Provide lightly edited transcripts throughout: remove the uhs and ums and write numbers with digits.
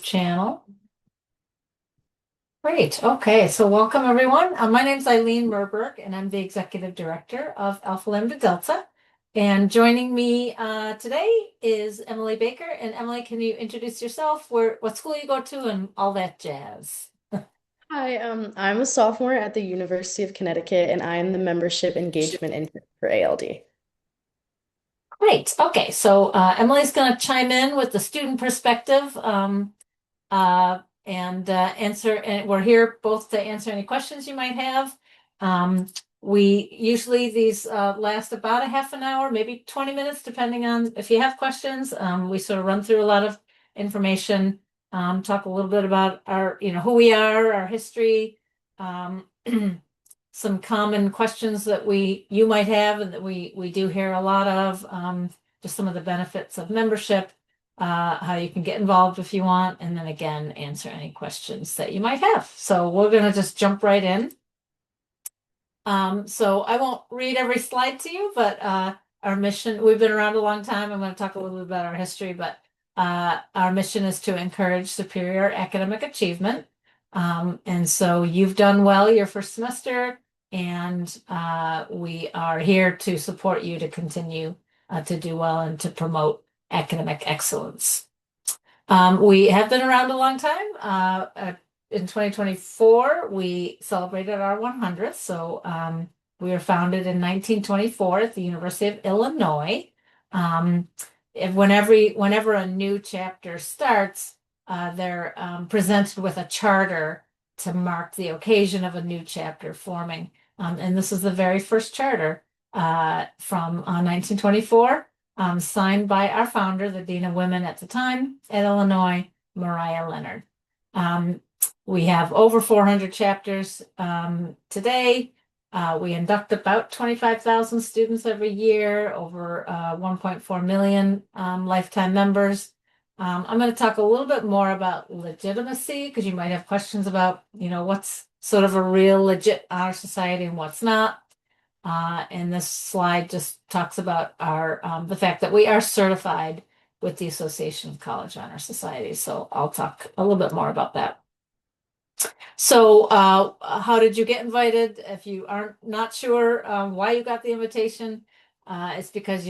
channel. Great. Okay. So welcome everyone. My name is Eileen Merberg and I'm the Executive Director of Alpha Lambda Delta. And joining me today is Emily Baker. And Emily, can you introduce yourself, what school you go to and all that jazz? Hi, I'm a sophomore at the University of Connecticut, and I'm the membership engagement intern for ALD. Great. Okay. So Emily's going to chime in with the student perspective. Answer, and we're here both to answer any questions you might have. Um, we usually these last about a half an hour, maybe 20 minutes, depending on if you have questions. We sort of run through a lot of information, talk a little bit about our, who we are, our history, um, some common questions that you might have and that we do hear a lot of, just some of the benefits of membership, how you can get involved if you want, and then again, answer any questions that you might have. So we're going to just jump right in. So I won't read every slide to you, but our mission, we've been around a long time. I'm going to talk a little bit about our history, but our mission is to encourage superior academic achievement. And so you've done well your first semester, and we are here to support you to continue to do well and to promote academic excellence. We have been around a long time. In 2024, we celebrated our 100th. So we were founded in 1924 at the University of Illinois. Whenever a new chapter starts, they're presented with a charter to mark the occasion of a new chapter forming. And this is the very first charter from 1924. Signed by our founder, the Dean of Women at the time at Illinois, Mariah Leonard. We have over 400 chapters today. We induct about 25,000 students every year, over 1.4 million lifetime members. I'm going to talk a little bit more about legitimacy because you might have questions about, what's sort of a real legit honor society and what's not. And this slide just talks about the fact that we are certified with the Association of College Honor Societies. So I'll talk a little bit more about that. So how did you get invited? If you aren't not sure why you got the invitation, it's because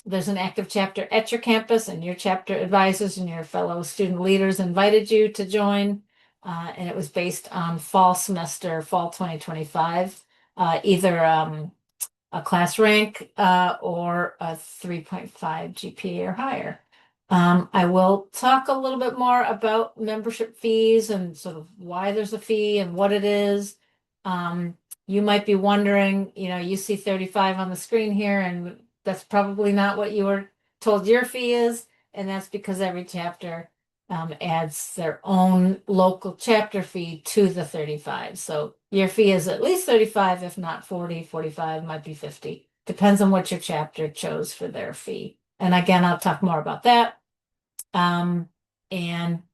there's an active chapter at your campus and your chapter advisors and your fellow student leaders invited you to join. And it was based on fall 2025. Either a class rank or a 3.5 GPA or higher. I will talk a little bit more about membership fees and sort of why there's a fee and what it is. You might be wondering, you see 35 on the screen here, and that's probably not what you were told your fee is, and that's because every chapter adds their own local chapter fee to the 35. So your fee is at least 35, if not 40, 45, might be 50. Depends on what your chapter chose for their fee. And again, I'll talk more about that. And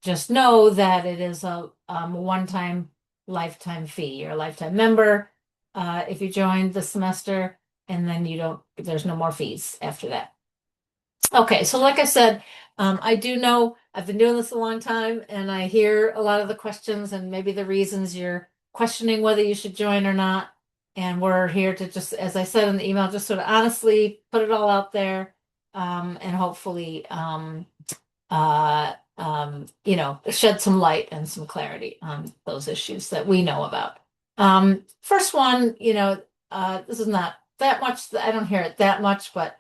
just know that it is a one-time lifetime fee. You're a lifetime member if you join the semester, and then there's no more fees after that. Okay, so like I said, I do know I've been doing this a long time, and I hear a lot of the questions and maybe the reasons you're questioning whether you should join or not. And we're here to just, as I said in the email, just sort of honestly put it all out there, and hopefully, shed some light and some clarity on those issues that we know about. First one, this is not that much, I don't hear it that much, but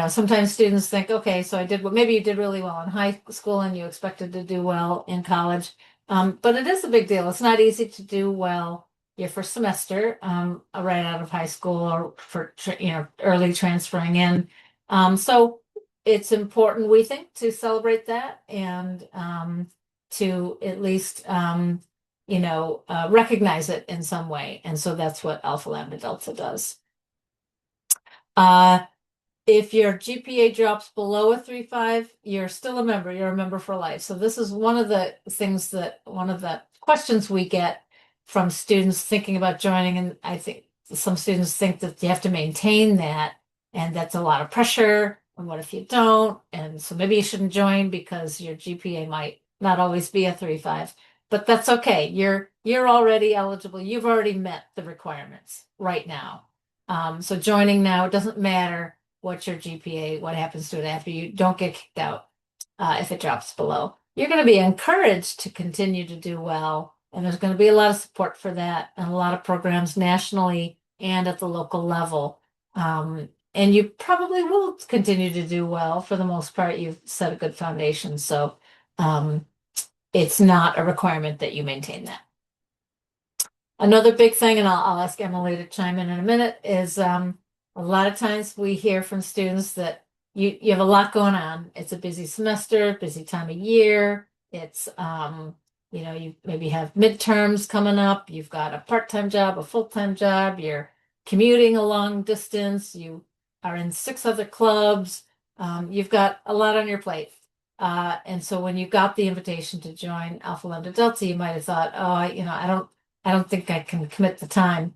sometimes students think, okay, so maybe you did really well in high school and you expected to do well in college. But it is a big deal. It's not easy to do well your first semester, right out of high school or for, early transferring in. So it's important, we think, to celebrate that and to at least, recognize it in some way. And so that's what Alpha Lambda Delta does. If your GPA drops below a 3.5, you're still a member. You're a member for life. So this is one of the questions we get from students thinking about joining. And I think some students think that you have to maintain that, and that's a lot of pressure. And what if you don't? And so maybe you shouldn't join because your GPA might not always be a 3.5, but that's okay. You're already eligible. You've already met the requirements right now. So joining now, it doesn't matter what your GPA, what happens to it after you don't get kicked out if it drops below. You're going to be encouraged to continue to do well, and there's going to be a lot of support for that and a lot of programs nationally and at the local level. And you probably will continue to do well. For the most part, you've set a good foundation. So um, it's not a requirement that you maintain that. Another big thing, and I'll ask Emily to chime in a minute, is a lot of times we hear from students that you have a lot going on. It's a busy semester, busy time of year. It's you maybe have midterms coming up. You've got a part-time job, a full-time job. You're commuting a long distance. You are in 6 other clubs. You've got a lot on your plate. And so when you got the invitation to join Alpha Lambda Delta, you might have thought, oh, I don't think I can commit the time.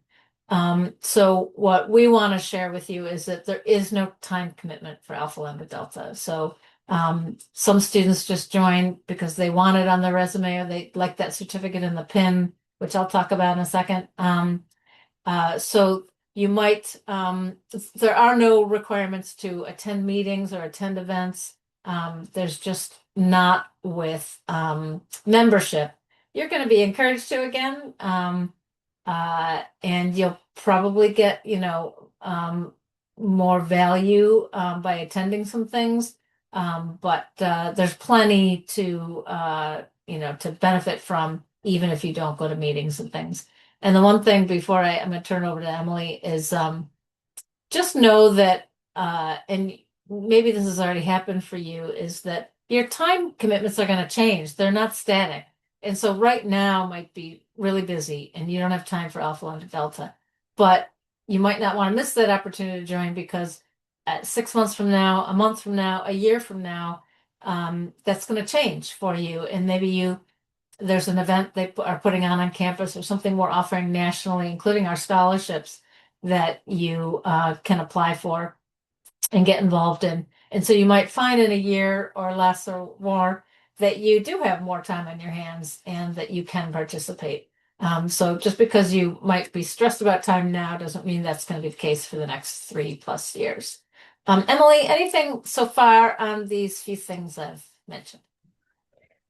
So what we want to share with you is that there is no time commitment for Alpha Lambda Delta. So some students just join because they want it on their resume or they like that certificate in the PIN, which I'll talk about in a second. So you might, there are no requirements to attend meetings or attend events. There's just not with membership. You're going to be encouraged to again, and you'll probably get, more value by attending some things. But there's plenty to benefit from, even if you don't go to meetings and things. And the one thing before I'm going to turn over to Emily is just know that, and maybe this has already happened for you, is that your time commitments are going to change. They're not static. And so right now might be really busy and you don't have time for Alpha Lambda Delta, but you might not want to miss that opportunity to join because at 6 months from now, a month from now, a year from now, that's going to change for you. And maybe there's an event they are putting on campus or something we're offering nationally, including our scholarships that you can apply for and get involved in. And so you might find in a year or less or more that you do have more time on your hands and that you can participate. So just because you might be stressed about time now doesn't mean that's going to be the case for the next 3+ years. Emily, anything so far on these few things I've mentioned?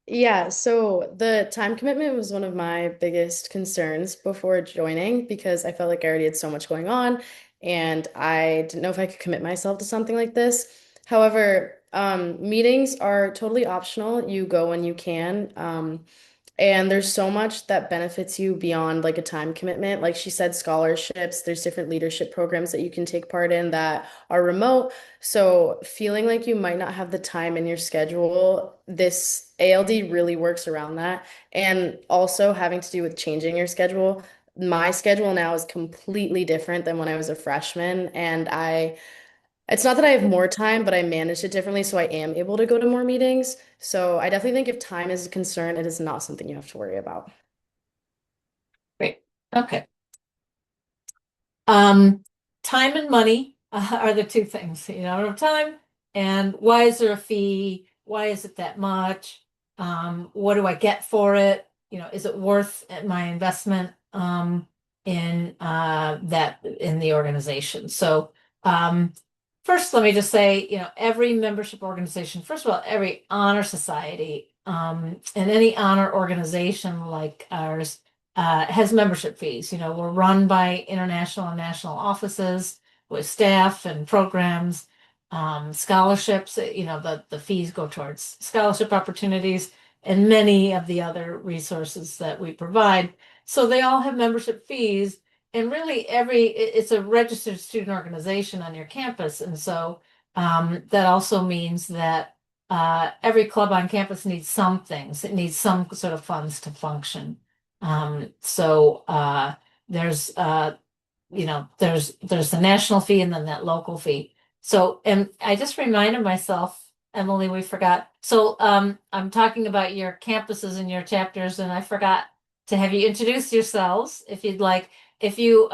Yeah, so the time commitment was one of my biggest concerns before joining because I felt like I already had so much going on and I didn't know if I could commit myself to something like this. However, meetings are totally optional. You go when you can. And there's so much that benefits you beyond like a time commitment. Like she said, scholarships, there's different leadership programs that you can take part in that are remote. So feeling like you might not have the time in your schedule, this ALD really works around that. And also having to do with changing your schedule. My schedule now is completely different than when I was a freshman. It's not that I have more time, but I manage it differently, so I am able to go to more meetings. So I definitely think if time is a concern, it is not something you have to worry about. Great. Okay. Um, Time and money are the two things. You know, time and why is there a fee? Why is it that much? What do I get for it? You know, is it worth my investment in that in the organization? So first, let me just say, every membership organization, first of all, every honor society and any honor organization like ours has membership fees. You know, we're run by international and national offices with staff and programs, scholarships. The fees go towards scholarship opportunities and many of the other resources that we provide. So they all have membership fees. And really, it's a registered student organization on your campus. And so that also means that every club on campus needs some things. It needs some sort of funds to function. So there's there's the national fee and then that local fee. So and I just reminded myself, Emily, we forgot. So I'm talking about your campuses and your chapters, and I forgot to have you introduce yourselves if you'd like. If you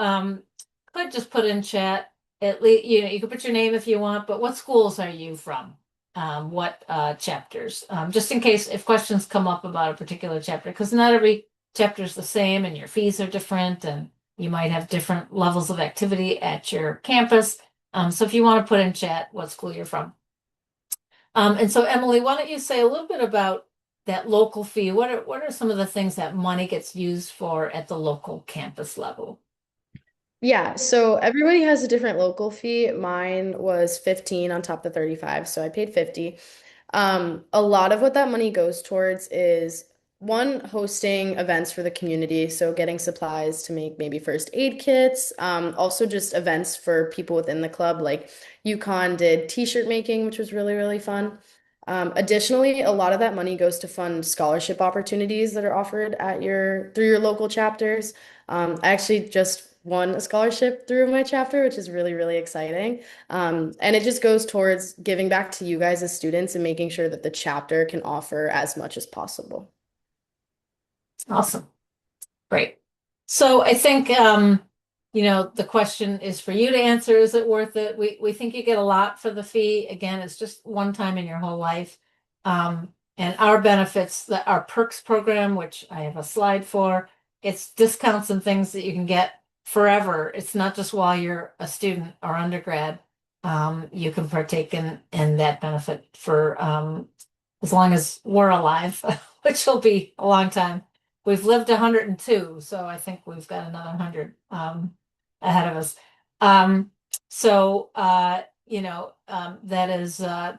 could just put in chat at least, you can put your name if you want, but what schools are you from? What chapters? Just in case if questions come up about a particular chapter, because not every chapter is the same and your fees are different and you might have different levels of activity at your campus. So if you want to put in chat what school you're from. And so Emily, why don't you say a little bit about that local fee? What are some of the things that money gets used for at the local campus level? Yeah, so everybody has a different local fee. Mine was 15 on top of 35, so I paid 50. A lot of what that money goes towards is one, hosting events for the community, so getting supplies to make maybe first aid kits. Also just events for people within the club, like UConn did t-shirt making, which was really, really fun. Additionally, a lot of that money goes to fund scholarship opportunities that are offered at your through your local chapters. I actually just won a scholarship through my chapter, which is really, really exciting. And it just goes towards giving back to you guys as students and making sure that the chapter can offer as much as possible. Awesome. Great. So I think the question is for you to answer, is it worth it? We think you get a lot for the fee. Again, it's just one time in your whole life. And our benefits, that our perks program, which I have a slide for, it's discounts and things that you can get forever. It's not just while you're a student or undergrad. You can partake in that benefit for as long as we're alive, which will be a long time. We've lived 102, so I think we've got another 100 ahead of us. Um,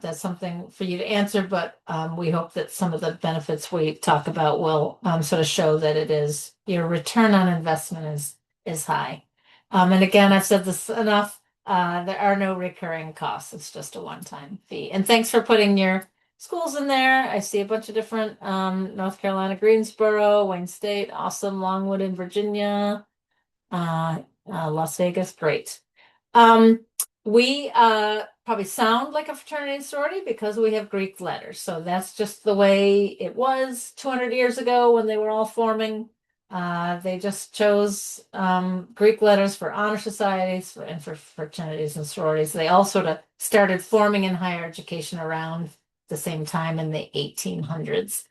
that's something for you to answer, but we hope that some of the benefits we talk about will sort of show that it is your return on investment is high. And again, I've said this enough. There are no recurring costs. It's just a one-time fee. And thanks for putting your schools in there. I see a bunch of different North Carolina, Greensboro, Wayne State, awesome, Longwood in Virginia, Las Vegas, great. Um, we probably sound like a fraternity and sorority because we have Greek letters. So that's just the way it was 200 years ago when they were all forming. They just chose Greek letters for honor societies and for fraternities and sororities. They all sort of started forming in higher education around the same time in the 1800s.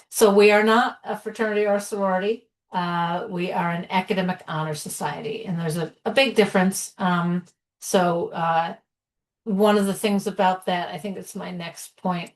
So we are not a fraternity or a sorority. We are an academic honor society, and there's a big difference. One of the things about that, I think it's my next point,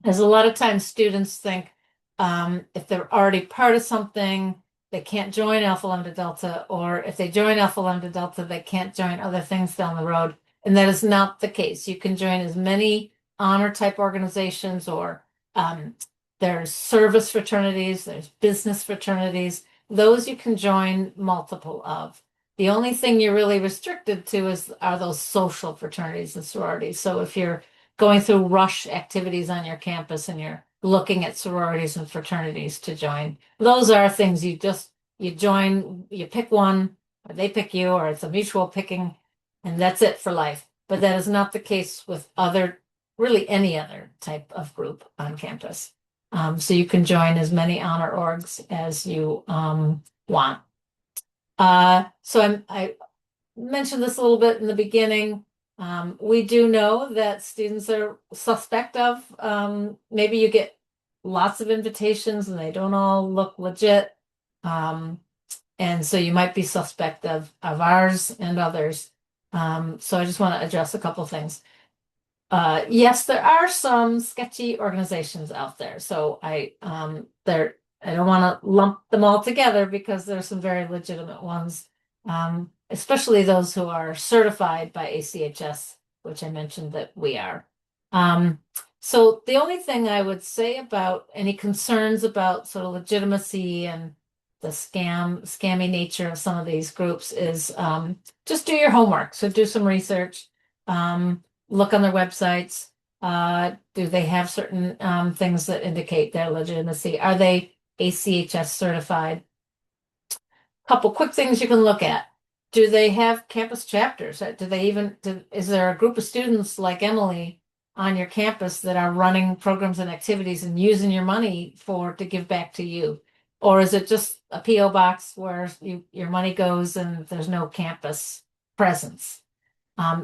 is a lot of times students think if they're already part of something, they can't join Alpha Lambda Delta, or if they join Alpha Lambda Delta, they can't join other things down the road. And that is not the case. You can join as many honor type organizations, or um, there's service fraternities, there's business fraternities. Those you can join multiple of. The only thing you're really restricted to are those social fraternities and sororities. So if you're going through rush activities on your campus and you're looking at sororities and fraternities to join, those are things you join, you pick one, or they pick you, or it's a mutual picking, and that's it for life. But that is not the case with really any other type of group on campus. So you can join as many honor orgs as you want. I mentioned this a little bit in the beginning. We do know that students are suspect of. Maybe you get lots of invitations and they don't all look legit. And so you might be suspect of ours and others. So I just want to address a couple things. Yes, there are some sketchy organizations out there. So I don't want to lump them all together because there's some very legitimate ones, especially those who are certified by ACHS, which I mentioned that we are. So the only thing I would say about any concerns about sort of legitimacy and the scammy nature of some of these groups is just do your homework. So do some research. Look on their websites. Do they have certain things that indicate their legitimacy? Are they ACHS certified? Couple quick things you can look at. Do they have campus chapters? Is there a group of students like Emily on your campus that are running programs and activities and using your money to give back to you? Or is it just a PO box where your money goes and there's no campus presence,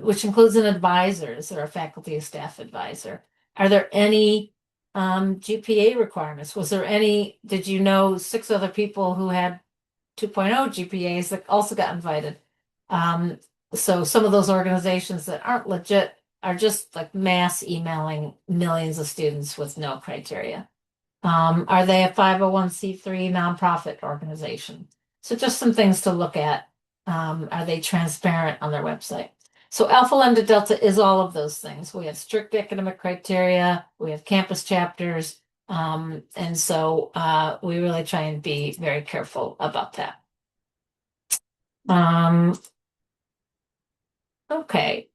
which includes an advisor. Is there a faculty or staff advisor? Are there any GPA requirements? Did you know 6 other people who had 2.0 GPAs that also got invited? Um, so some of those organizations that aren't legit are just like mass emailing millions of students with no criteria. Are they a 501(c)(3) nonprofit organization? So just some things to look at. Are they transparent on their website? So Alpha Lambda Delta is all of those things. We have strict academic criteria, we have campus chapters, and so we really try and be very careful about that. Um, okay.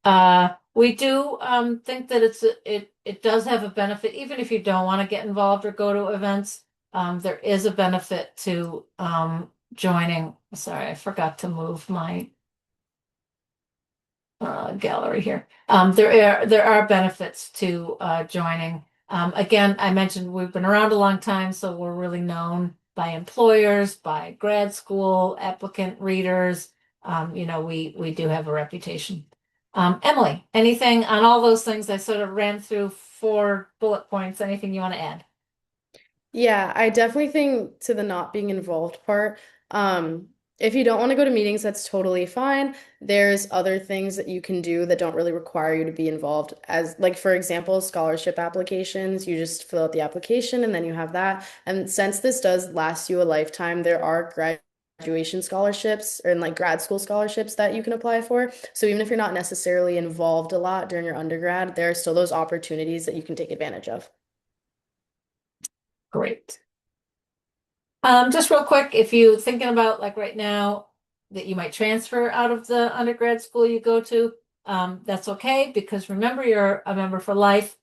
We do think that it does have a benefit, even if you don't want to get involved or go to events. There is a benefit to joining. Sorry, I forgot to move my gallery here. There are benefits to joining. Again, I mentioned we've been around a long time, so we're really known by employers, by grad school applicant readers. We do have a reputation. Emily, anything on all those things? I sort of ran through 4 bullet points. Anything you want to add? Yeah, I definitely think to the not being involved part, if you don't want to go to meetings, that's totally fine. There's other things that you can do that don't really require you to be involved. As like for example, scholarship applications, you just fill out the application and then you have that. And since this does last you a lifetime, there are graduation scholarships or like grad school scholarships that you can apply for. So even if you're not necessarily involved a lot during your undergrad, there are still those opportunities that you can take advantage of. Great. Just real quick, if you're thinking about like right now that you might transfer out of the undergrad school you go to, that's okay because remember you're a member for life.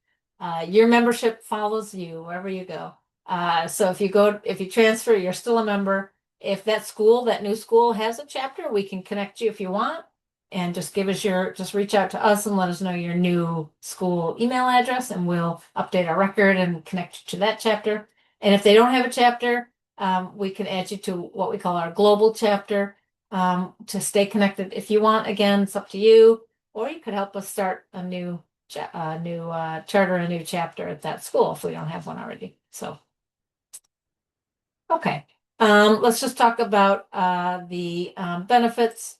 Your membership follows you wherever you go. So if you transfer, you're still a member. If that new school has a chapter, we can connect you if you want, and just reach out to us and let us know your new school email address, and we'll update our record and connect you to that chapter. And if they don't have a chapter, we can add you to what we call our global chapter to stay connected. If you want, again, it's up to you, or you could help us start a new charter, a new chapter at that school if we don't have one already. So, okay. Let's just talk about the benefits.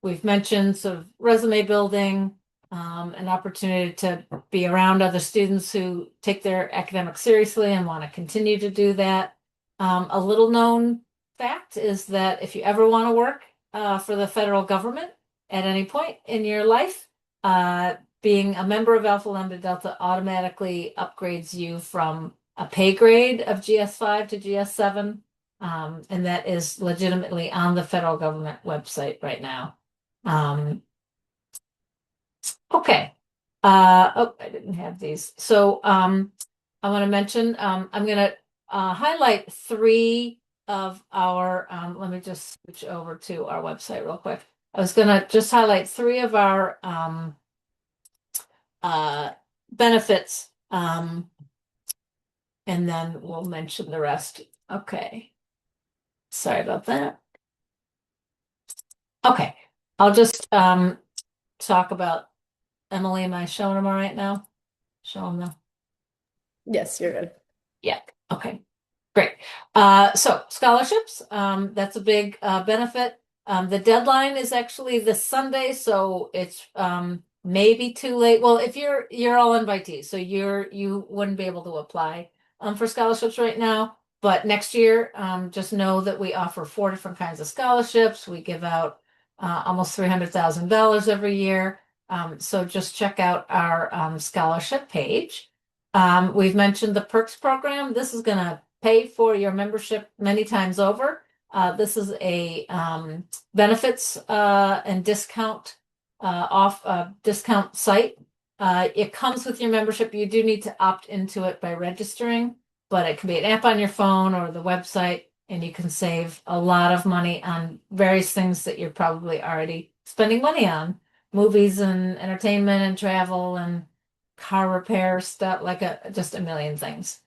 We've mentioned sort of resume building, an opportunity to be around other students who take their academics seriously and want to continue to do that. A little known fact is that if you ever want to work for the federal government at any point in your life, being a member of Alpha Lambda Delta automatically upgrades you from a pay grade of GS5 to GS7, and that is legitimately on the federal government website right now. Okay. Oh, I didn't have these. So I want to mention, I'm going to highlight 3 of our, let me just switch over to our website real quick. I was going to just highlight 3 of our benefits, and then we'll mention the rest. Okay. Sorry about that. Okay. I'll just talk about Emily. Am I showing them all right now? Show them now. Yes, you're good. Yeah. Okay. Great. So scholarships, that's a big benefit. The deadline is actually this Sunday, so it's maybe too late. Well, if you're all invitees, so you wouldn't be able to apply for scholarships right now. But next year, just know that we offer 4 different kinds of scholarships. We give out almost $300,000 every year. So just check out our scholarship page. We've mentioned the perks program. This is going to pay for your membership many times over. This is a benefits and discount discount site. It comes with your membership. You do need to opt into it by registering, but it can be an app on your phone or the website, and you can save a lot of money on various things that you're probably already spending money on, movies and entertainment and travel and car repair stuff, like just a million things.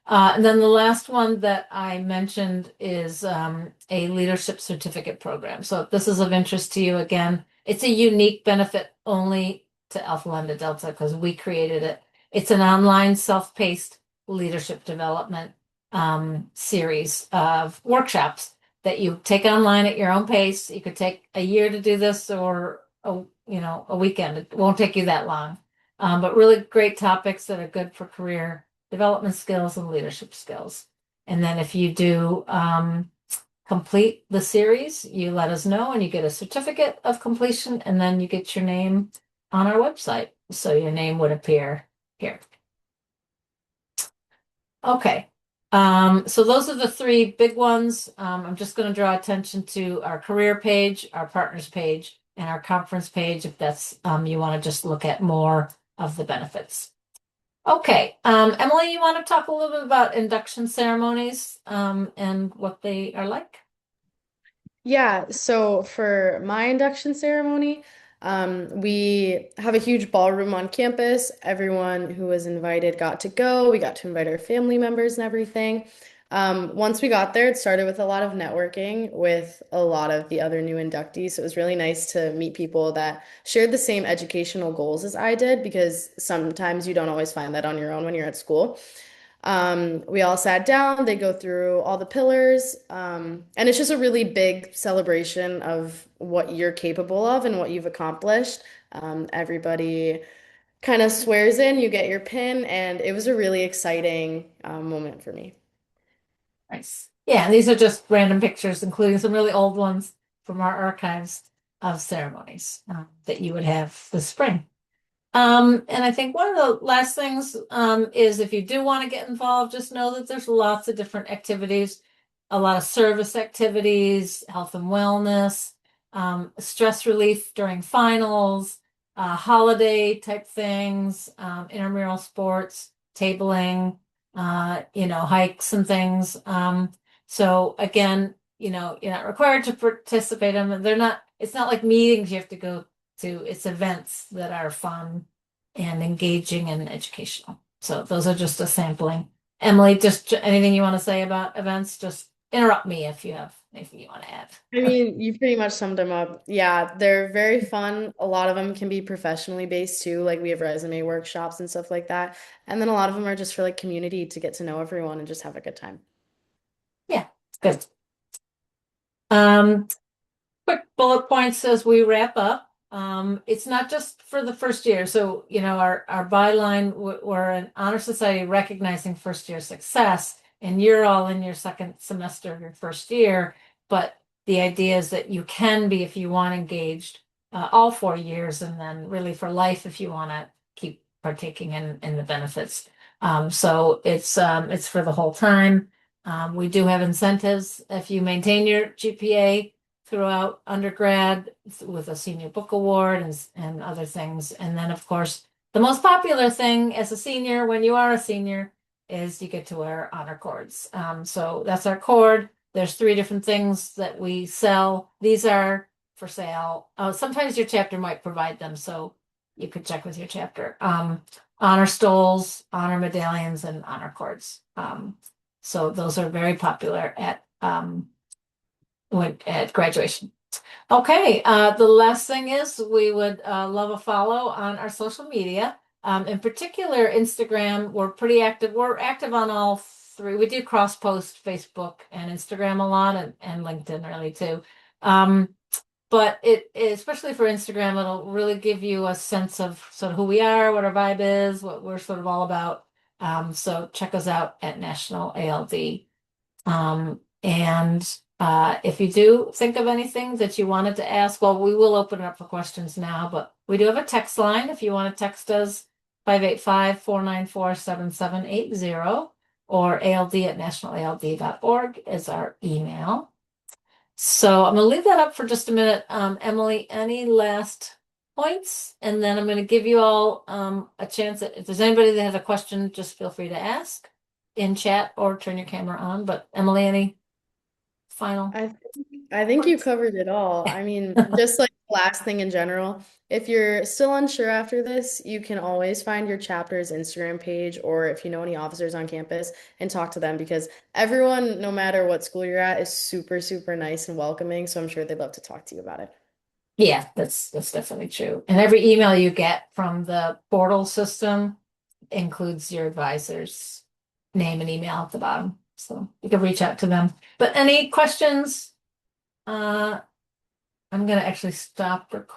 And then the last one that I mentioned is a leadership certificate program. So if this is of interest to you, again, it's a unique benefit only to Alpha Lambda Delta because we created it. It's an online self-paced leadership development series of workshops that you take online at your own pace. You could take a year to do this or a weekend. It won't take you that long. But really great topics that are good for career development skills and leadership skills. And then if you do complete the series, you let us know and you get a certificate of completion, and then you get your name on our website. So your name would appear here. Okay. So those are the three big ones. I'm just going to draw attention to our career page, our partners page, and our conference page if that's you want to just look at more of the benefits. Okay, Emily, you want to talk a little bit about induction ceremonies and what they are like? Yeah, so for my induction ceremony, we have a huge ballroom on campus. Everyone who was invited got to go. We got to invite our family members and everything. Once we got there, it started with a lot of networking with a lot of the other new inductees. So it was really nice to meet people that shared the same educational goals as I did, because sometimes you don't always find that on your own when you're at school. We all sat down, they go through all the pillars, and it's just a really big celebration of what you're capable of and what you've accomplished. Everybody kind of swears in, you get your pin, and it was a really exciting moment for me. Nice. Yeah, these are just random pictures, including some really old ones from our archives of ceremonies that you would have this spring. And I think one of the last things is if you do want to get involved, just know that there's lots of different activities, a lot of service activities, health and wellness, stress relief during finals, holiday type things, intramural sports, tabling, hikes and things. So again, you're not required to participate in them. It's not like meetings you have to go to. It's events that are fun and engaging and educational. So those are just a sampling. Emily, just anything you want to say about events, just interrupt me if you have anything you want to add. I mean, you pretty much summed them up. Yeah, they're very fun. A lot of them can be professionally based too. Like we have resume workshops and stuff like that. And then a lot of them are just for like community to get to know everyone and just have a good time. Yeah, good. Um, quick bullet points as we wrap up. It's not just for the first year. So, our byline, we're an honor society recognizing first year success, and you're all in your second semester of your first year. But the idea is that you can be, if you want, engaged all 4 years, and then really for life if you want to keep partaking in the benefits. So it's for the whole time. We do have incentives if you maintain your GPA throughout undergrad with a senior book award and other things. And then, of course, the most popular thing as a senior, when you are a senior, is you get to wear honor cords. So that's our cord. There's three different things that we sell. These are for sale. Sometimes your chapter might provide them, so you could check with your chapter. Honor stoles, honor medallions, and honor cords. So those are very popular at graduation. Okay, the last thing is we would love a follow on our social media. In particular, Instagram, we're pretty active. We're active on all three. We do cross post Facebook and Instagram a lot and LinkedIn really too. But especially for Instagram, it'll really give you a sense of sort of who we are, what our vibe is, what we're sort of all about. So check us out at National ALD. And if you do think of anything that you wanted to ask, well, we will open it up for questions now, but we do have a text line. If you want to text us, 585-494-7780 or ald@nationalald.org is our email. So I'm going to leave that up for just a minute. Emily, any last points? And then I'm going to give you all a chance. If there's anybody that has a question, just feel free to ask in chat or turn your camera on. But Emily, any final I think you points? covered it all. I mean, just like last thing in general, if you're still unsure after this, you can always find your chapter's Instagram page or if you know any officers on campus and talk to them because everyone, no matter what school you're at, is super, super nice and welcoming. So I'm sure they'd love to talk to you about it. Yeah, that's definitely true. And every email you get from the portal system includes your advisor's name and email at the bottom. So you can reach out to them. But any questions? I'm gonna actually stop recording.